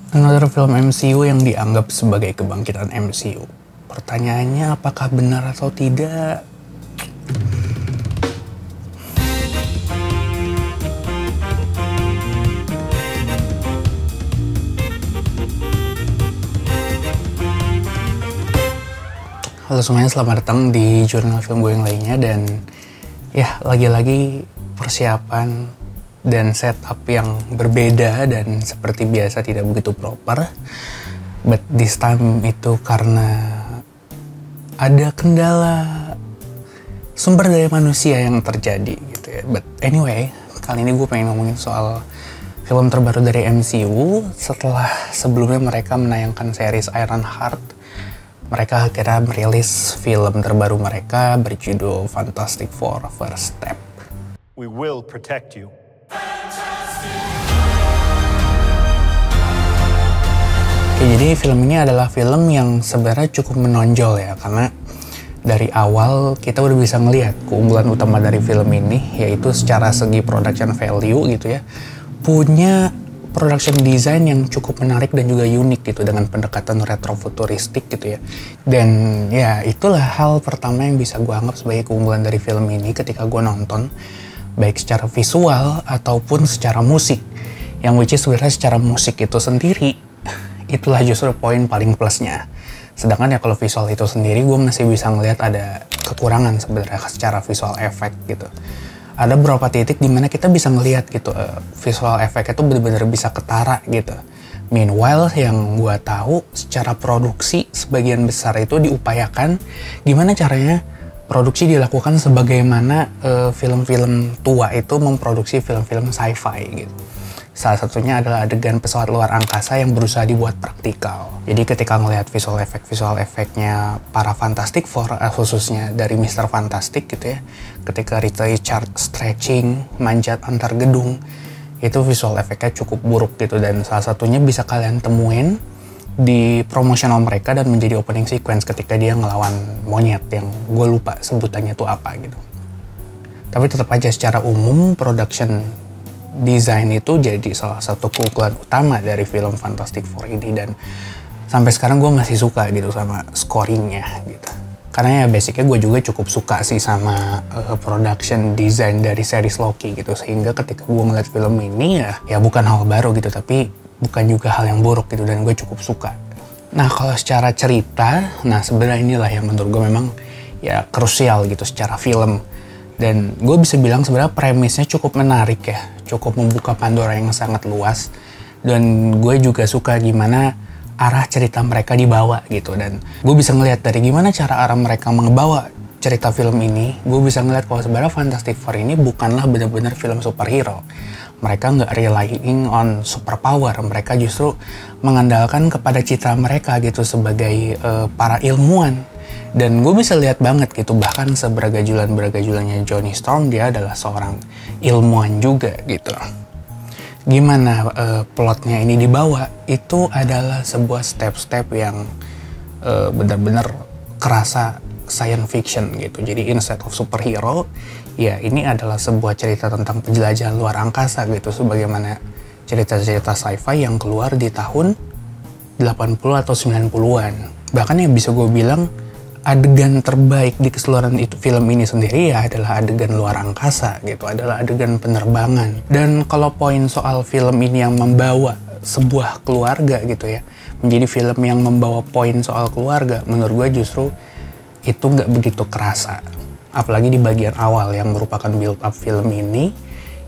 Another film MCU yang dianggap sebagai kebangkitan MCU. Pertanyaannya apakah benar atau tidak? Halo semuanya, selamat datang di jurnal film gue yang lainnya. Dan ya, lagi-lagi persiapan dan setup yang berbeda dan seperti biasa tidak begitu proper. But this time itu karena ada kendala sumber daya manusia yang terjadi gitu ya. But anyway, kali ini gue pengen ngomongin soal film terbaru dari MCU. Setelah sebelumnya mereka menayangkan series Ironheart, mereka akhirnya merilis film terbaru mereka berjudul Fantastic Four: First Step. We will protect you. Oke, jadi film ini adalah film yang sebenarnya cukup menonjol ya, karena dari awal kita udah bisa ngelihat keunggulan utama dari film ini, yaitu secara segi production value gitu ya, punya production design yang cukup menarik dan juga unik gitu, dengan pendekatan retrofuturistik gitu ya. Dan ya itulah hal pertama yang bisa gue anggap sebagai keunggulan dari film ini ketika gue nonton, baik secara visual ataupun secara musik. Yang which is sebenarnya secara musik itu sendiri, itulah justru poin paling plusnya. Sedangkan ya kalau visual itu sendiri gue masih bisa ngelihat ada kekurangan sebenarnya secara visual effect gitu. Ada beberapa titik dimana kita bisa ngelihat gitu visual efeknya tuh bener-bener bisa ketara gitu. Meanwhile yang gue tahu secara produksi sebagian besar itu diupayakan gimana caranya produksi dilakukan sebagaimana film-film tua itu memproduksi film-film sci-fi gitu. Salah satunya adalah adegan pesawat luar angkasa yang berusaha dibuat praktikal. Jadi ketika ngelihat visual efeknya para Fantastic Four, khususnya dari Mr. Fantastic gitu ya, ketika Richard stretching, manjat antar gedung, itu visual efeknya cukup buruk gitu. Dan salah satunya bisa kalian temuin di promosional mereka dan menjadi opening sequence ketika dia ngelawan monyet yang gue lupa sebutannya tuh apa gitu. Tapi tetap aja secara umum production desain itu jadi salah satu keunggulan utama dari film Fantastic Four ini, dan sampai sekarang gue masih suka gitu sama scoringnya gitu. Karena ya basicnya gue juga cukup suka sih sama production design dari series Loki gitu, sehingga ketika gue ngeliat film ini ya bukan hal baru gitu, tapi bukan juga hal yang buruk gitu, dan gue cukup suka. Nah kalau secara cerita, nah sebenarnya inilah yang menurut gue memang ya krusial gitu secara film. Dan gue bisa bilang sebenarnya premisnya cukup menarik ya, cukup membuka Pandora yang sangat luas. Dan gue juga suka gimana arah cerita mereka dibawa gitu. Dan gue bisa ngelihat dari gimana cara arah mereka mengebawa cerita film ini, gue bisa ngelihat kalau sebenarnya Fantastic Four ini bukanlah benar-benar film superhero. Mereka nggak relying on superpower, mereka justru mengandalkan kepada citra mereka gitu sebagai para ilmuwan. Dan gue bisa lihat banget gitu, bahkan seberagajulan-beragajulannya Johnny Storm, dia adalah seorang ilmuwan juga gitu. Gimana plotnya ini dibawa, itu adalah sebuah step-step yang benar-benar kerasa science fiction gitu. Jadi instead of superhero, ya ini adalah sebuah cerita tentang penjelajahan luar angkasa gitu, sebagaimana cerita-cerita sci-fi yang keluar di tahun 80 atau 90-an. Bahkan ya bisa gue bilang adegan terbaik di keseluruhan itu film ini sendiri ya adalah adegan luar angkasa gitu, adalah adegan penerbangan. Dan kalau poin soal film ini yang membawa sebuah keluarga gitu ya, menjadi film yang membawa poin soal keluarga, menurut gue justru itu nggak begitu kerasa. Apalagi di bagian awal yang merupakan build up film ini,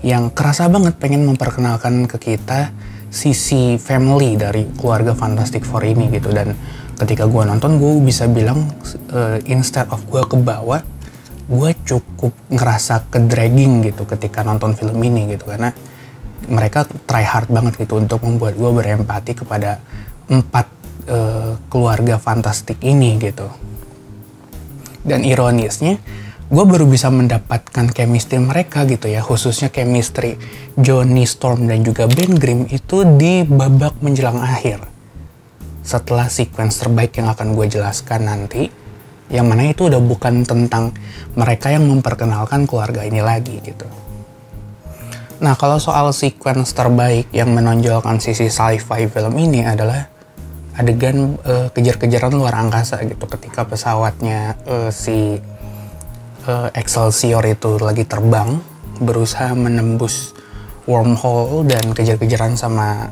yang kerasa banget pengen memperkenalkan ke kita sisi family dari keluarga Fantastic Four ini gitu. Dan ketika gue nonton, gue bisa bilang instead of gue kebawa, gue cukup ngerasa ke-dragging gitu ketika nonton film ini gitu, karena mereka try hard banget gitu untuk membuat gue berempati kepada 4 keluarga fantastik ini gitu. Dan ironisnya, gue baru bisa mendapatkan chemistry mereka gitu ya, khususnya chemistry Johnny Storm dan juga Ben Grimm itu di babak menjelang akhir. Setelah sequence terbaik yang akan gue jelaskan nanti, yang mana itu udah bukan tentang mereka yang memperkenalkan keluarga ini lagi gitu. Nah, kalau soal sequence terbaik yang menonjolkan sisi sci-fi film ini adalah adegan kejar-kejaran luar angkasa gitu, ketika pesawatnya si Excelsior itu lagi terbang, berusaha menembus wormhole dan kejar-kejaran sama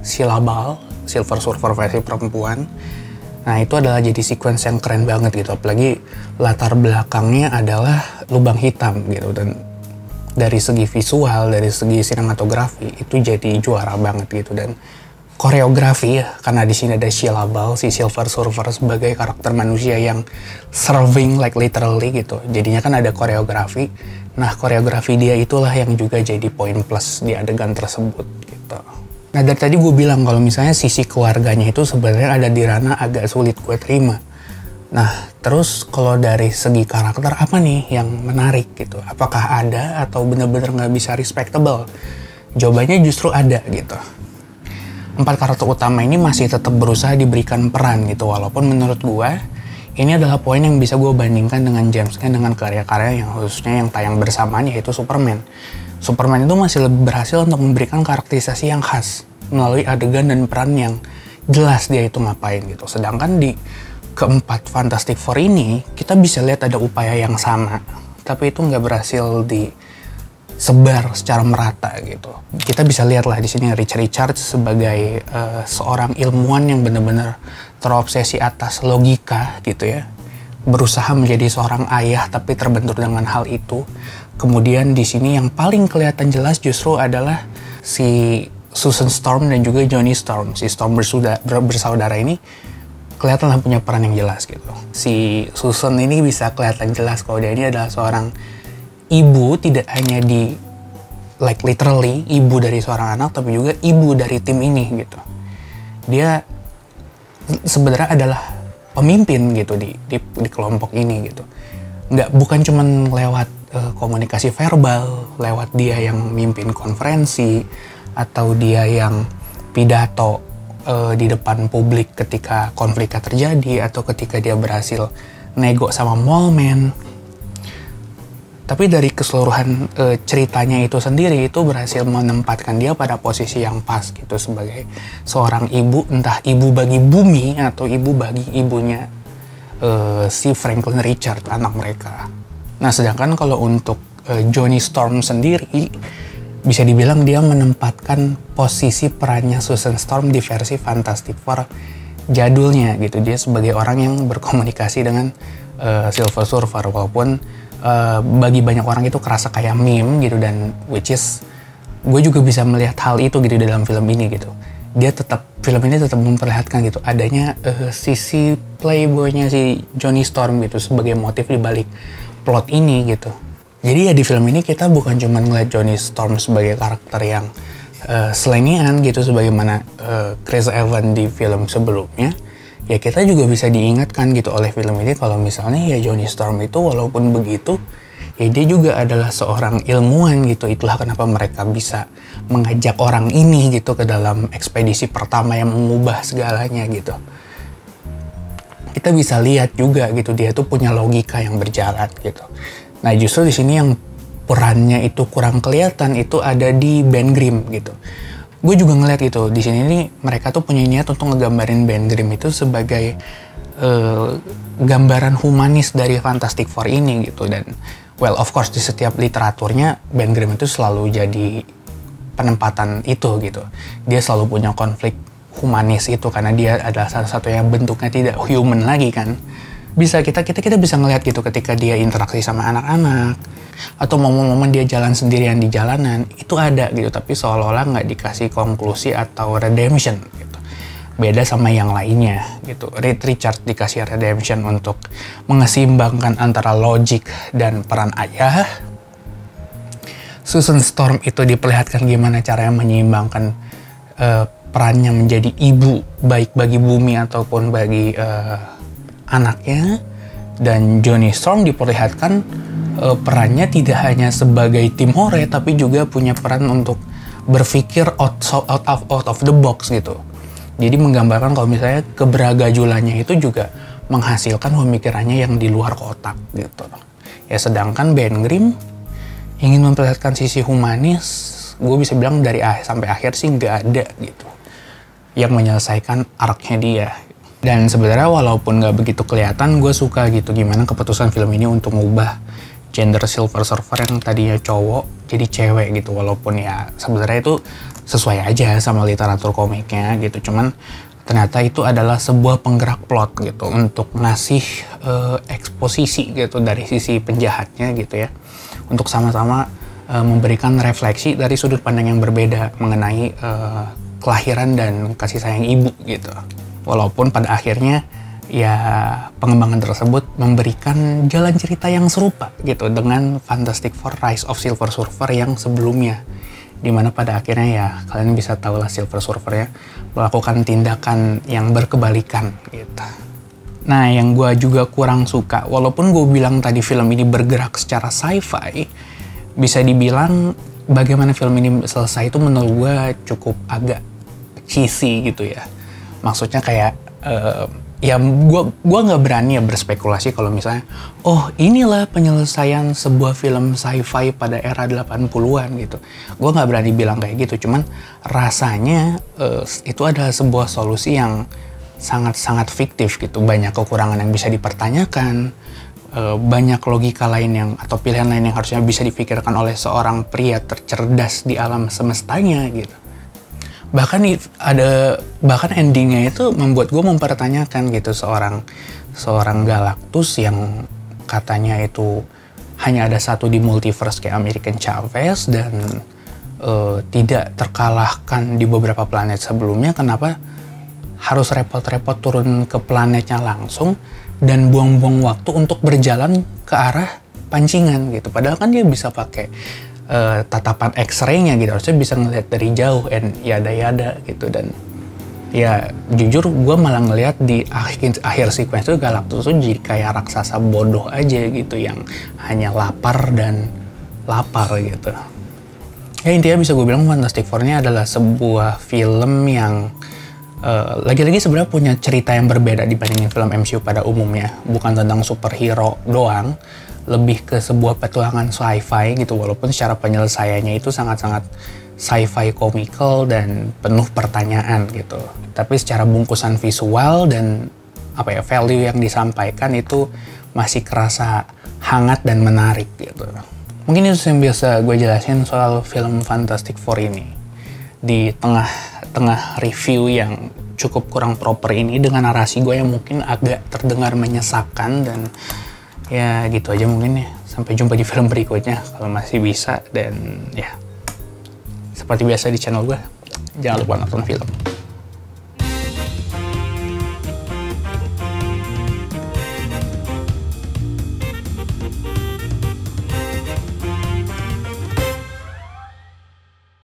Silabal, Silver Surfer versi perempuan. Nah, itu adalah jadi sequence yang keren banget gitu, apalagi latar belakangnya adalah lubang hitam gitu, dan dari segi visual, dari segi sinematografi itu jadi juara banget gitu. Dan koreografi ya, karena di sini ada Shia LaBeouf, si Silver Surfer sebagai karakter manusia yang serving like literally gitu. Jadinya kan ada koreografi. Nah, koreografi dia itulah yang juga jadi poin plus di adegan tersebut gitu. Nah, dari tadi gue bilang kalau misalnya sisi keluarganya itu sebenarnya ada di ranah agak sulit gue terima. Nah, terus kalau dari segi karakter apa nih yang menarik gitu? Apakah ada atau bener-bener nggak bisa respectable? Jawabannya justru ada gitu. 4 karakter utama ini masih tetap berusaha diberikan peran gitu, walaupun menurut gue ini adalah poin yang bisa gue bandingkan dengan James Gunn dengan karya-karya yang khususnya yang tayang bersamaan, yaitu Superman. Superman itu masih lebih berhasil untuk memberikan karakterisasi yang khas melalui adegan dan peran yang jelas dia itu ngapain gitu. Sedangkan di keempat Fantastic Four ini kita bisa lihat ada upaya yang sama, tapi itu nggak berhasil disebar secara merata gitu. Kita bisa lihat lah di sini Richard sebagai seorang ilmuwan yang benar-benar terobsesi atas logika gitu ya, berusaha menjadi seorang ayah tapi terbentur dengan hal itu. Kemudian di sini yang paling kelihatan jelas justru adalah si Susan Storm dan juga Johnny Storm, si Storm bersaudara ini kelihatan punya peran yang jelas gitu. Si Susan ini bisa kelihatan jelas kalau dia ini adalah seorang ibu, tidak hanya di like literally ibu dari seorang anak, tapi juga ibu dari tim ini gitu. Dia sebenarnya adalah pemimpin gitu di kelompok ini gitu. Bukan cuman lewat komunikasi verbal, lewat dia yang mimpin konferensi atau dia yang pidato di depan publik ketika konfliknya terjadi atau ketika dia berhasil nego sama mallman. Tapi dari keseluruhan ceritanya itu sendiri itu berhasil menempatkan dia pada posisi yang pas gitu sebagai seorang ibu, entah ibu bagi bumi atau ibu bagi ibunya si Franklin Richard, anak mereka. Nah, sedangkan kalau untuk Johnny Storm sendiri bisa dibilang dia menempatkan posisi perannya Susan Storm di versi Fantastic Four jadulnya gitu. Dia sebagai orang yang berkomunikasi dengan Silver Surfer, walaupun bagi banyak orang itu kerasa kayak meme gitu, dan which is gue juga bisa melihat hal itu gitu dalam film ini gitu. Film ini tetap memperlihatkan gitu adanya sisi playboynya si Johnny Storm gitu sebagai motif di balik plot ini gitu. Jadi ya di film ini kita bukan cuma ngeliat Johnny Storm sebagai karakter yang selengean gitu sebagaimana Chris Evans di film sebelumnya. Ya kita juga bisa diingatkan gitu oleh film ini kalau misalnya ya Johnny Storm itu walaupun begitu ya dia juga adalah seorang ilmuwan gitu. Itulah kenapa mereka bisa mengajak orang ini gitu ke dalam ekspedisi pertama yang mengubah segalanya gitu. Kita bisa lihat juga gitu dia tuh punya logika yang berjalan gitu. Nah, justru di sini yang perannya itu kurang kelihatan itu ada di Ben Grimm gitu. Gue juga ngeliat gitu di sini nih mereka tuh punya niat untuk ngegambarin Ben Grimm itu sebagai gambaran humanis dari Fantastic Four ini gitu. Dan well of course di setiap literaturnya Ben Grimm itu selalu jadi penempatan itu gitu. Dia selalu punya konflik humanis itu karena dia adalah satu-satunya bentuknya tidak human lagi kan. Kita bisa ngelihat gitu ketika dia interaksi sama anak-anak atau momen-momen dia jalan sendirian di jalanan itu ada gitu, tapi seolah-olah nggak dikasih konklusi atau redemption gitu. Beda sama yang lainnya gitu. Richard dikasih redemption untuk mengeseimbangkan antara logik dan peran ayah. Susan Storm itu diperlihatkan gimana caranya menyeimbangkan perannya menjadi ibu baik bagi bumi ataupun bagi anaknya. Dan Johnny Storm diperlihatkan perannya tidak hanya sebagai Tim Hore tapi juga punya peran untuk berpikir out of the box gitu. Jadi menggambarkan kalau misalnya keberagajulannya itu juga menghasilkan pemikirannya yang di luar kotak gitu. Ya sedangkan Ben Grimm ingin memperlihatkan sisi humanis, gue bisa bilang dari sampai akhir sih nggak ada gitu yang menyelesaikan arc-nya dia. Dan sebenarnya walaupun nggak begitu kelihatan, gue suka gitu gimana keputusan film ini untuk mengubah gender Silver Surfer yang tadinya cowok jadi cewek gitu. Walaupun ya sebenarnya itu sesuai aja sama literatur komiknya gitu, cuman ternyata itu adalah sebuah penggerak plot gitu untuk ngasih eksposisi gitu dari sisi penjahatnya gitu ya, untuk sama-sama memberikan refleksi dari sudut pandang yang berbeda mengenai kelahiran dan kasih sayang ibu gitu. Walaupun pada akhirnya ya pengembangan tersebut memberikan jalan cerita yang serupa gitu dengan Fantastic Four Rise of Silver Surfer yang sebelumnya, dimana pada akhirnya ya kalian bisa tahu lah Silver Surfer ya melakukan tindakan yang berkebalikan gitu. Nah yang gue juga kurang suka, walaupun gue bilang tadi film ini bergerak secara sci-fi, bisa dibilang bagaimana film ini selesai itu menurut gue cukup agak cheesy gitu ya. Maksudnya kayak ya gue nggak berani ya berspekulasi kalau misalnya oh inilah penyelesaian sebuah film sci-fi pada era 80-an gitu. Gue nggak berani bilang kayak gitu, cuman rasanya itu adalah sebuah solusi yang sangat-sangat fiktif gitu. Banyak kekurangan yang bisa dipertanyakan, banyak logika lain yang atau pilihan lain yang harusnya bisa dipikirkan oleh seorang pria tercerdas di alam semestanya gitu. Bahkan endingnya itu membuat gue mempertanyakan gitu seorang Galactus yang katanya itu hanya ada satu di multiverse kayak American Chavez dan tidak terkalahkan di beberapa planet sebelumnya. Kenapa harus repot-repot turun ke planetnya langsung dan buang-buang waktu untuk berjalan ke arah pancingan gitu? Padahal kan dia bisa pakai tatapan X-ray-nya gitu, harusnya bisa ngelihat dari jauh yada gitu. Dan ya jujur gue malah ngelihat di akhir sequence itu Galactus tuh jadi kayak raksasa bodoh aja gitu yang hanya lapar gitu. Ya intinya bisa gue bilang Fantastic Four-nya adalah sebuah film yang lagi-lagi sebenarnya punya cerita yang berbeda dibandingin film MCU pada umumnya. Bukan tentang superhero doang, lebih ke sebuah petualangan sci-fi gitu, walaupun secara penyelesaiannya itu sangat-sangat sci-fi comical dan penuh pertanyaan gitu. Tapi secara bungkusan visual dan value yang disampaikan itu masih kerasa hangat dan menarik gitu. Mungkin itu yang biasa gue jelasin soal film Fantastic Four ini. Di tengah review yang cukup kurang proper ini dengan narasi gue yang mungkin agak terdengar menyesakan, dan ya gitu aja mungkin ya. Sampai jumpa di film berikutnya kalau masih bisa. Dan ya seperti biasa di channel gue, jangan lupa nonton film.